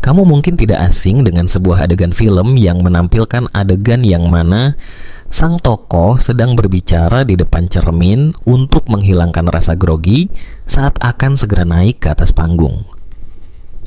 Kamu mungkin tidak asing dengan sebuah adegan film yang menampilkan adegan yang mana sang tokoh sedang berbicara di depan cermin untuk menghilangkan rasa grogi saat akan segera naik ke atas panggung.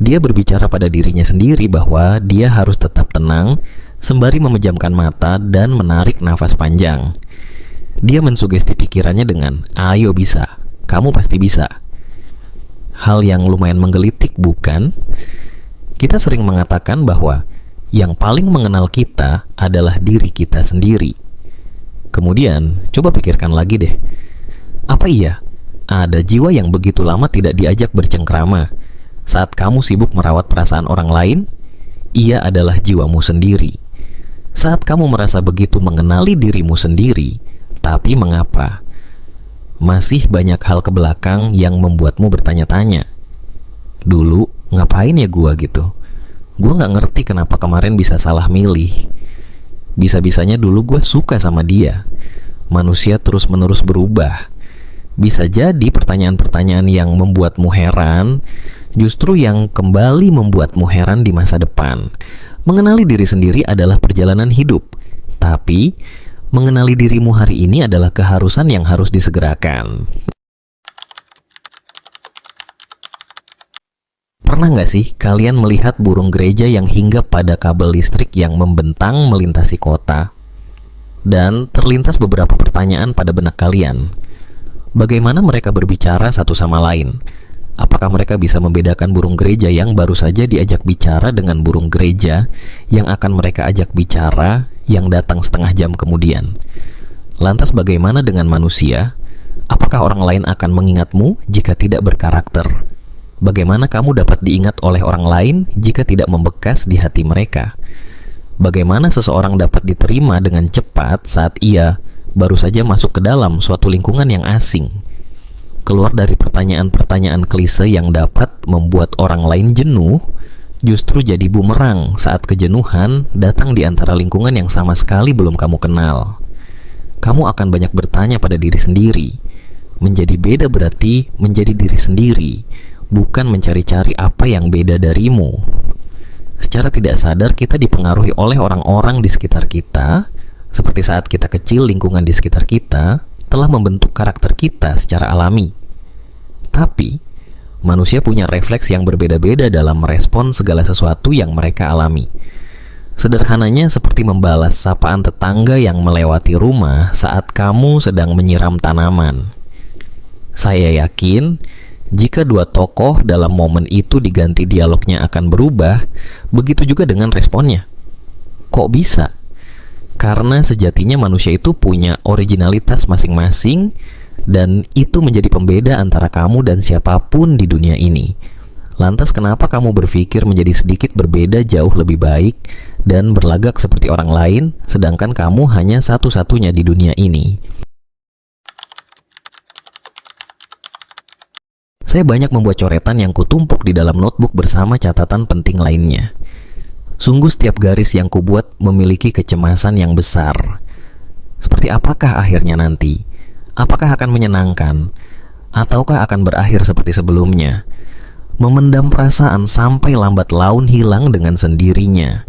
Dia berbicara pada dirinya sendiri bahwa dia harus tetap tenang sembari memejamkan mata dan menarik nafas panjang. Dia mensugesti pikirannya dengan, "Ayo bisa, kamu pasti bisa." Hal yang lumayan menggelitik, bukan? Kita sering mengatakan bahwa yang paling mengenal kita adalah diri kita sendiri. Kemudian, coba pikirkan lagi deh. Apa iya ada jiwa yang begitu lama tidak diajak bercengkrama? Saat kamu sibuk merawat perasaan orang lain, ia adalah jiwamu sendiri. Saat kamu merasa begitu mengenali dirimu sendiri, tapi mengapa masih banyak hal ke belakang yang membuatmu bertanya-tanya? Dulu ngapain ya gua gitu? Gua gak ngerti kenapa kemarin bisa salah milih. Bisa-bisanya dulu gua suka sama dia. Manusia terus-menerus berubah. Bisa jadi pertanyaan-pertanyaan yang membuatmu heran justru yang kembali membuatmu heran di masa depan. Mengenali diri sendiri adalah perjalanan hidup, tapi mengenali dirimu hari ini adalah keharusan yang harus disegerakan. Pernah nggak sih kalian melihat burung gereja yang hinggap pada kabel listrik yang membentang melintasi kota? Dan terlintas beberapa pertanyaan pada benak kalian. Bagaimana mereka berbicara satu sama lain? Apakah mereka bisa membedakan burung gereja yang baru saja diajak bicara dengan burung gereja yang akan mereka ajak bicara yang datang setengah jam kemudian? Lantas bagaimana dengan manusia? Apakah orang lain akan mengingatmu jika tidak berkarakter? Bagaimana kamu dapat diingat oleh orang lain jika tidak membekas di hati mereka? Bagaimana seseorang dapat diterima dengan cepat saat ia baru saja masuk ke dalam suatu lingkungan yang asing? Keluar dari pertanyaan-pertanyaan klise yang dapat membuat orang lain jenuh, justru jadi bumerang saat kejenuhan datang di antara lingkungan yang sama sekali belum kamu kenal. Kamu akan banyak bertanya pada diri sendiri. Menjadi beda berarti menjadi diri sendiri, bukan mencari-cari apa yang beda darimu. Secara tidak sadar kita dipengaruhi oleh orang-orang di sekitar kita. Seperti saat kita kecil, lingkungan di sekitar kita telah membentuk karakter kita secara alami. Tapi, manusia punya refleks yang berbeda-beda dalam merespon segala sesuatu yang mereka alami. Sederhananya seperti membalas sapaan tetangga yang melewati rumah saat kamu sedang menyiram tanaman. Saya yakin jika dua tokoh dalam momen itu diganti dialognya akan berubah, begitu juga dengan responnya. Kok bisa? Karena sejatinya manusia itu punya originalitas masing-masing, dan itu menjadi pembeda antara kamu dan siapapun di dunia ini. Lantas kenapa kamu berpikir menjadi sedikit berbeda jauh lebih baik dan berlagak seperti orang lain, sedangkan kamu hanya satu-satunya di dunia ini? Saya banyak membuat coretan yang kutumpuk di dalam notebook bersama catatan penting lainnya. Sungguh setiap garis yang kubuat memiliki kecemasan yang besar. Seperti apakah akhirnya nanti? Apakah akan menyenangkan? Ataukah akan berakhir seperti sebelumnya? Memendam perasaan sampai lambat laun hilang dengan sendirinya.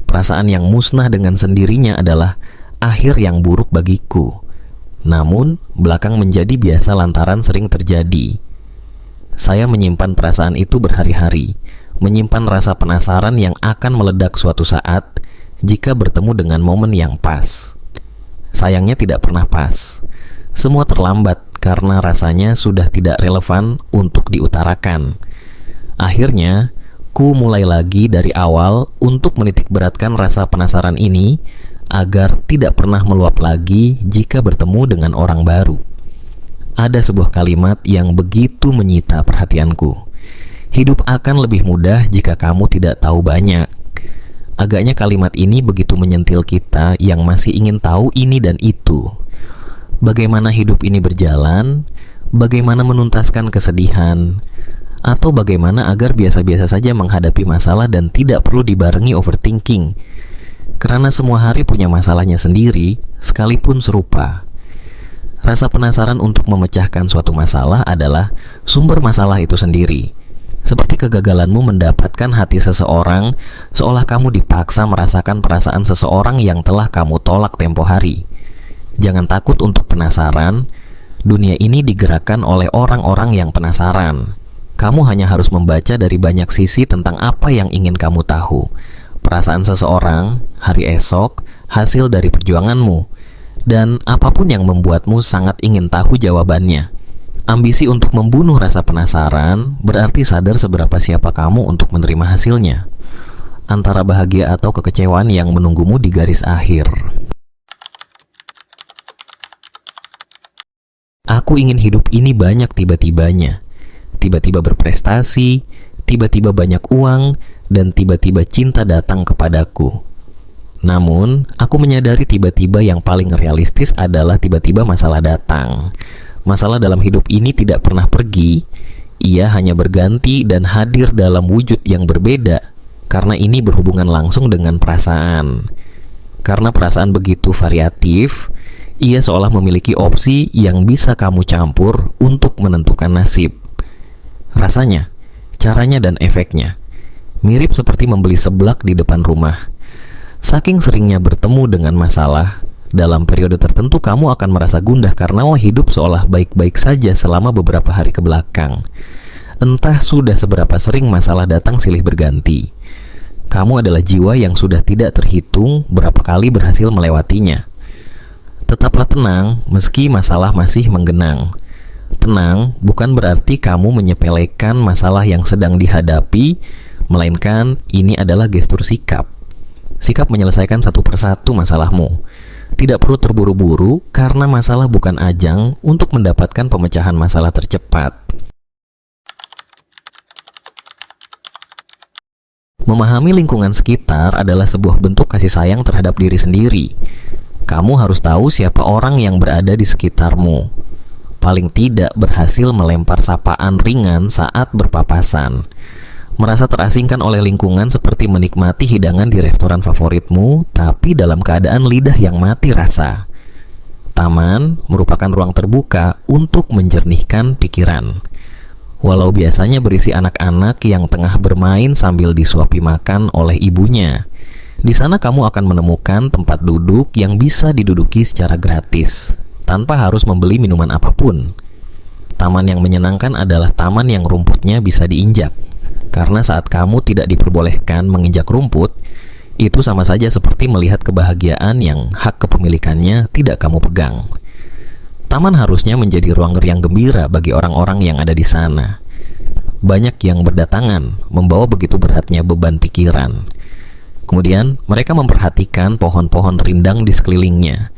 Perasaan yang musnah dengan sendirinya adalah akhir yang buruk bagiku. Namun, belakang menjadi biasa lantaran sering terjadi. Saya menyimpan perasaan itu berhari-hari, menyimpan rasa penasaran yang akan meledak suatu saat jika bertemu dengan momen yang pas. Sayangnya tidak pernah pas. Semua terlambat karena rasanya sudah tidak relevan untuk diutarakan. Akhirnya, ku mulai lagi dari awal untuk menitikberatkan rasa penasaran ini agar tidak pernah meluap lagi jika bertemu dengan orang baru. Ada sebuah kalimat yang begitu menyita perhatianku. Hidup akan lebih mudah jika kamu tidak tahu banyak. Agaknya kalimat ini begitu menyentil kita yang masih ingin tahu ini dan itu. Bagaimana hidup ini berjalan, bagaimana menuntaskan kesedihan, atau bagaimana agar biasa-biasa saja menghadapi masalah dan tidak perlu dibarengi overthinking. Karena semua hari punya masalahnya sendiri, sekalipun serupa. Rasa penasaran untuk memecahkan suatu masalah adalah sumber masalah itu sendiri. Seperti kegagalanmu mendapatkan hati seseorang, seolah kamu dipaksa merasakan perasaan seseorang yang telah kamu tolak tempo hari. Jangan takut untuk penasaran. Dunia ini digerakkan oleh orang-orang yang penasaran. Kamu hanya harus membaca dari banyak sisi tentang apa yang ingin kamu tahu. Perasaan seseorang, hari esok, hasil dari perjuanganmu, dan apapun yang membuatmu sangat ingin tahu jawabannya. Ambisi untuk membunuh rasa penasaran berarti sadar seberapa siapa kamu untuk menerima hasilnya. Antara bahagia atau kekecewaan yang menunggumu di garis akhir. Aku ingin hidup ini banyak tiba-tibanya. Tiba-tiba berprestasi, tiba-tiba banyak uang, dan tiba-tiba cinta datang kepadaku. Namun, aku menyadari tiba-tiba yang paling realistis adalah tiba-tiba masalah datang. Masalah dalam hidup ini tidak pernah pergi, ia hanya berganti dan hadir dalam wujud yang berbeda, karena ini berhubungan langsung dengan perasaan. Karena perasaan begitu variatif, ia seolah memiliki opsi yang bisa kamu campur untuk menentukan nasib. Rasanya, caranya dan efeknya mirip seperti membeli seblak di depan rumah. Saking seringnya bertemu dengan masalah, dalam periode tertentu kamu akan merasa gundah karena hidup seolah baik-baik saja selama beberapa hari ke belakang. Entah sudah seberapa sering masalah datang silih berganti. Kamu adalah jiwa yang sudah tidak terhitung berapa kali berhasil melewatinya. Tetaplah tenang meski masalah masih menggenang. Tenang bukan berarti kamu menyepelekan masalah yang sedang dihadapi, melainkan ini adalah gestur sikap. Sikap menyelesaikan satu persatu masalahmu. Tidak perlu terburu-buru karena masalah bukan ajang untuk mendapatkan pemecahan masalah tercepat. Memahami lingkungan sekitar adalah sebuah bentuk kasih sayang terhadap diri sendiri. Kamu harus tahu siapa orang yang berada di sekitarmu. Paling tidak berhasil melempar sapaan ringan saat berpapasan. Merasa terasingkan oleh lingkungan seperti menikmati hidangan di restoran favoritmu, tapi dalam keadaan lidah yang mati rasa. Taman merupakan ruang terbuka untuk menjernihkan pikiran. Walau biasanya berisi anak-anak yang tengah bermain sambil disuapi makan oleh ibunya, di sana kamu akan menemukan tempat duduk yang bisa diduduki secara gratis, tanpa harus membeli minuman apapun. Taman yang menyenangkan adalah taman yang rumputnya bisa diinjak. Karena saat kamu tidak diperbolehkan menginjak rumput, itu sama saja seperti melihat kebahagiaan yang hak kepemilikannya tidak kamu pegang. Taman harusnya menjadi ruang riang gembira bagi orang-orang yang ada di sana. Banyak yang berdatangan, membawa begitu beratnya beban pikiran. Kemudian, mereka memperhatikan pohon-pohon rindang di sekelilingnya.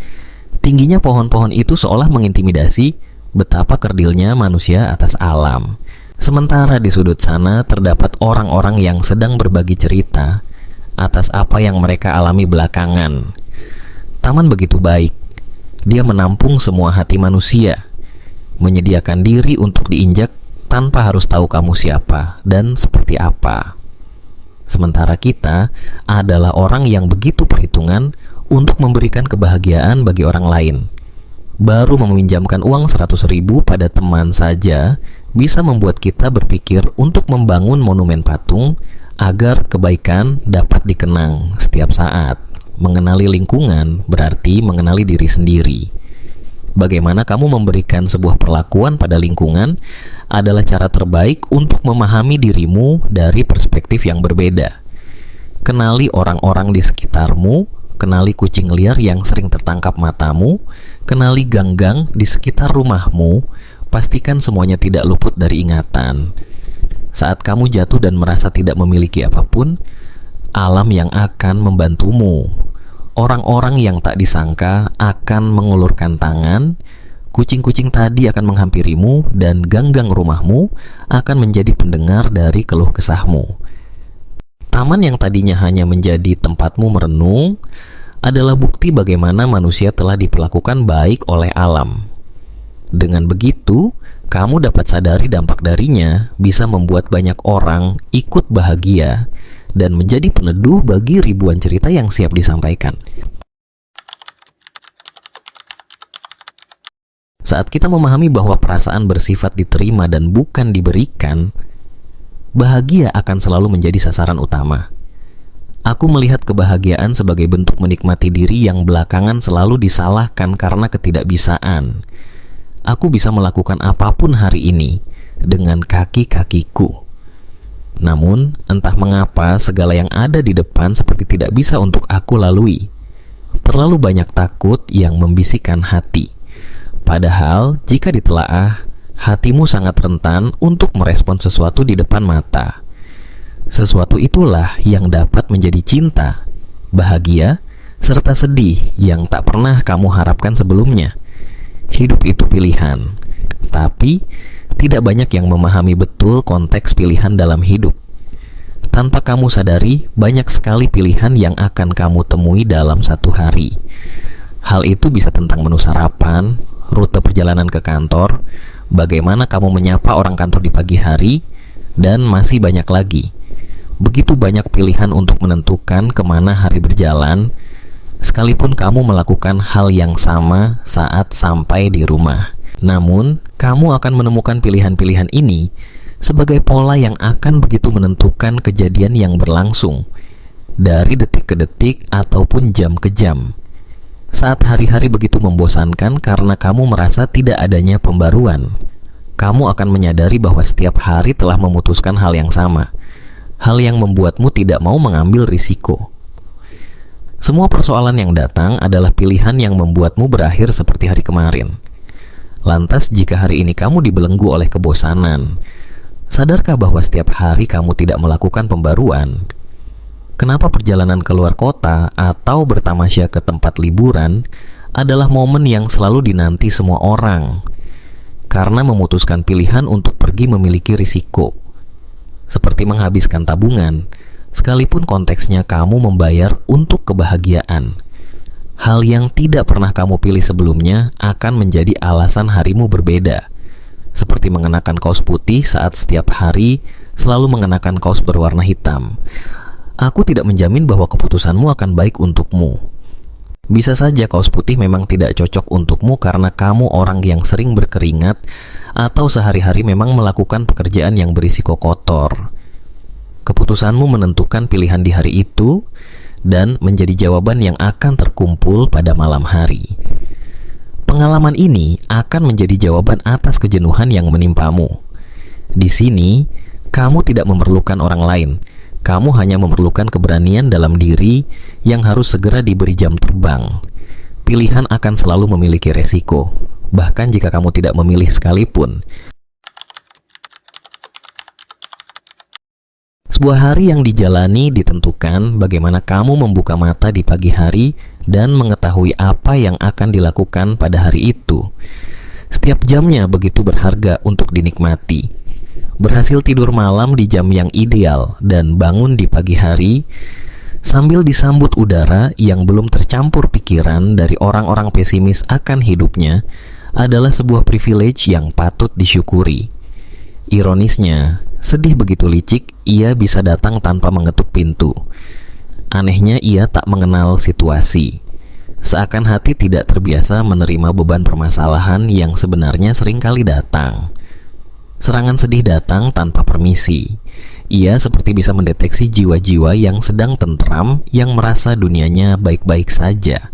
Tingginya pohon-pohon itu seolah mengintimidasi betapa kerdilnya manusia atas alam. Sementara di sudut sana terdapat orang-orang yang sedang berbagi cerita atas apa yang mereka alami belakangan. Taman begitu baik. Dia menampung semua hati manusia, menyediakan diri untuk diinjak tanpa harus tahu kamu siapa dan seperti apa. Sementara kita adalah orang yang begitu perhitungan untuk memberikan kebahagiaan bagi orang lain. Baru meminjamkan uang 100.000 pada teman saja bisa membuat kita berpikir untuk membangun monumen patung agar kebaikan dapat dikenang setiap saat. Mengenali lingkungan berarti mengenali diri sendiri. Bagaimana kamu memberikan sebuah perlakuan pada lingkungan adalah cara terbaik untuk memahami dirimu dari perspektif yang berbeda. Kenali orang-orang di sekitarmu, kenali kucing liar yang sering tertangkap matamu, kenali gang-gang di sekitar rumahmu. Pastikan semuanya tidak luput dari ingatan. Saat kamu jatuh dan merasa tidak memiliki apapun, alam yang akan membantumu. Orang-orang yang tak disangka akan mengulurkan tangan, kucing-kucing tadi akan menghampirimu, dan gang-gang rumahmu akan menjadi pendengar dari keluh kesahmu. Taman yang tadinya hanya menjadi tempatmu merenung adalah bukti bagaimana manusia telah diperlakukan baik oleh alam. Dengan begitu, kamu dapat sadari dampak darinya bisa membuat banyak orang ikut bahagia dan menjadi peneduh bagi ribuan cerita yang siap disampaikan. Saat kita memahami bahwa perasaan bersifat diterima dan bukan diberikan, bahagia akan selalu menjadi sasaran utama. Aku melihat kebahagiaan sebagai bentuk menikmati diri yang belakangan selalu disalahkan karena ketidakbisaan. Aku bisa melakukan apapun hari ini dengan kaki-kakiku. Namun, entah mengapa segala yang ada di depan seperti tidak bisa untuk aku lalui. Terlalu banyak takut yang membisikkan hati. Padahal, jika ditelaah, hatimu sangat rentan untuk merespon sesuatu di depan mata. Sesuatu itulah yang dapat menjadi cinta, bahagia, serta sedih yang tak pernah kamu harapkan sebelumnya. Hidup itu pilihan, tapi tidak banyak yang memahami betul konteks pilihan dalam hidup. Tanpa kamu sadari, banyak sekali pilihan yang akan kamu temui dalam satu hari. Hal itu bisa tentang menu sarapan, rute perjalanan ke kantor, bagaimana kamu menyapa orang kantor di pagi hari, dan masih banyak lagi. Begitu banyak pilihan untuk menentukan kemana hari berjalan, sekalipun kamu melakukan hal yang sama saat sampai di rumah. Namun, kamu akan menemukan pilihan-pilihan ini sebagai pola yang akan begitu menentukan kejadian yang berlangsung, dari detik ke detik ataupun jam ke jam. Saat hari-hari begitu membosankan karena kamu merasa tidak adanya pembaruan, kamu akan menyadari bahwa setiap hari telah memutuskan hal yang sama. Hal yang membuatmu tidak mau mengambil risiko. Semua persoalan yang datang adalah pilihan yang membuatmu berakhir seperti hari kemarin. Lantas, jika hari ini kamu dibelenggu oleh kebosanan, sadarkah bahwa setiap hari kamu tidak melakukan pembaruan? Kenapa perjalanan keluar kota atau bertamasya ke tempat liburan adalah momen yang selalu dinanti semua orang? Karena memutuskan pilihan untuk pergi memiliki risiko. Seperti menghabiskan tabungan, sekalipun konteksnya kamu membayar untuk kebahagiaan. Hal yang tidak pernah kamu pilih sebelumnya akan menjadi alasan harimu berbeda. Seperti mengenakan kaos putih saat setiap hari selalu mengenakan kaos berwarna hitam. Aku tidak menjamin bahwa keputusanmu akan baik untukmu. Bisa saja kaos putih memang tidak cocok untukmu karena kamu orang yang sering berkeringat atau sehari-hari memang melakukan pekerjaan yang berisiko kotor. Keputusanmu menentukan pilihan di hari itu dan menjadi jawaban yang akan terkumpul pada malam hari. Pengalaman ini akan menjadi jawaban atas kejenuhan yang menimpamu. Di sini, kamu tidak memerlukan orang lain. Kamu hanya memerlukan keberanian dalam diri yang harus segera diberi jam terbang. Pilihan akan selalu memiliki resiko, bahkan jika kamu tidak memilih sekalipun. Sebuah hari yang dijalani ditentukan bagaimana kamu membuka mata di pagi hari dan mengetahui apa yang akan dilakukan pada hari itu. Setiap jamnya begitu berharga untuk dinikmati. Berhasil tidur malam di jam yang ideal dan bangun di pagi hari sambil disambut udara yang belum tercampur pikiran dari orang-orang pesimis akan hidupnya adalah sebuah privilege yang patut disyukuri. Ironisnya, sedih begitu licik, ia bisa datang tanpa mengetuk pintu. Anehnya, ia tak mengenal situasi. Seakan hati tidak terbiasa menerima beban permasalahan yang sebenarnya seringkali datang. Serangan sedih datang tanpa permisi. Ia seperti bisa mendeteksi jiwa-jiwa yang sedang tentram, yang merasa dunianya baik-baik saja.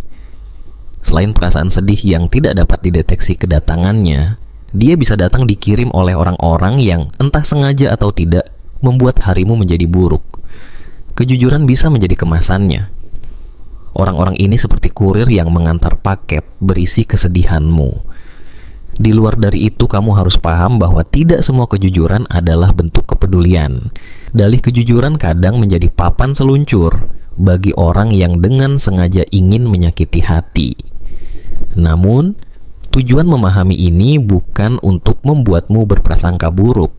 Selain perasaan sedih yang tidak dapat dideteksi kedatangannya, dia bisa datang dikirim oleh orang-orang yang entah sengaja atau tidak membuat harimu menjadi buruk. Kejujuran bisa menjadi kemasannya. Orang-orang ini seperti kurir yang mengantar paket berisi kesedihanmu. Di luar dari itu, kamu harus paham bahwa tidak semua kejujuran adalah bentuk kepedulian. Dalih kejujuran kadang menjadi papan seluncur bagi orang yang dengan sengaja ingin menyakiti hati. Namun, tujuan memahami ini bukan untuk membuatmu berprasangka buruk.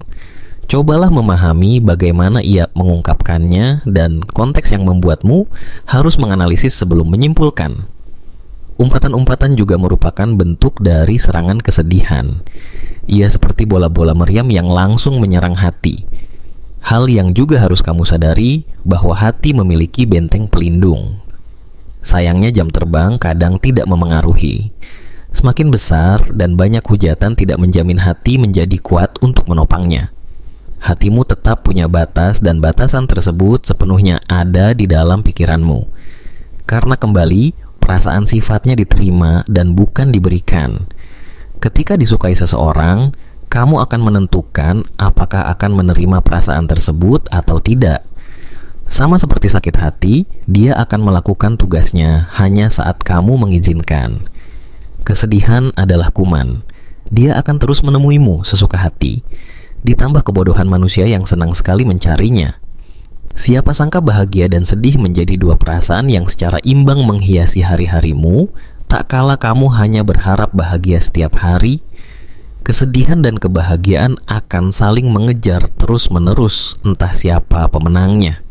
Cobalah memahami bagaimana ia mengungkapkannya dan konteks yang membuatmu harus menganalisis sebelum menyimpulkan. Umpatan-umpatan juga merupakan bentuk dari serangan kesedihan. Ia seperti bola-bola meriam yang langsung menyerang hati. Hal yang juga harus kamu sadari bahwa hati memiliki benteng pelindung. Sayangnya jam terbang kadang tidak memengaruhi. Semakin besar dan banyak hujatan tidak menjamin hati menjadi kuat untuk menopangnya. hatimu tetap punya batas dan batasan tersebut sepenuhnya ada di dalam pikiranmu. Karena kembali, perasaan sifatnya diterima dan bukan diberikan. Ketika disukai seseorang, kamu akan menentukan apakah akan menerima perasaan tersebut atau tidak. Sama seperti sakit hati, dia akan melakukan tugasnya hanya saat kamu mengizinkan. Kesedihan adalah kuman. Dia akan terus menemuimu sesuka hati. Ditambah kebodohan manusia yang senang sekali mencarinya. Siapa sangka bahagia dan sedih menjadi dua perasaan yang secara imbang menghiasi hari-harimu, tak kala kamu hanya berharap bahagia setiap hari. Kesedihan dan kebahagiaan akan saling mengejar terus-menerus, entah siapa pemenangnya.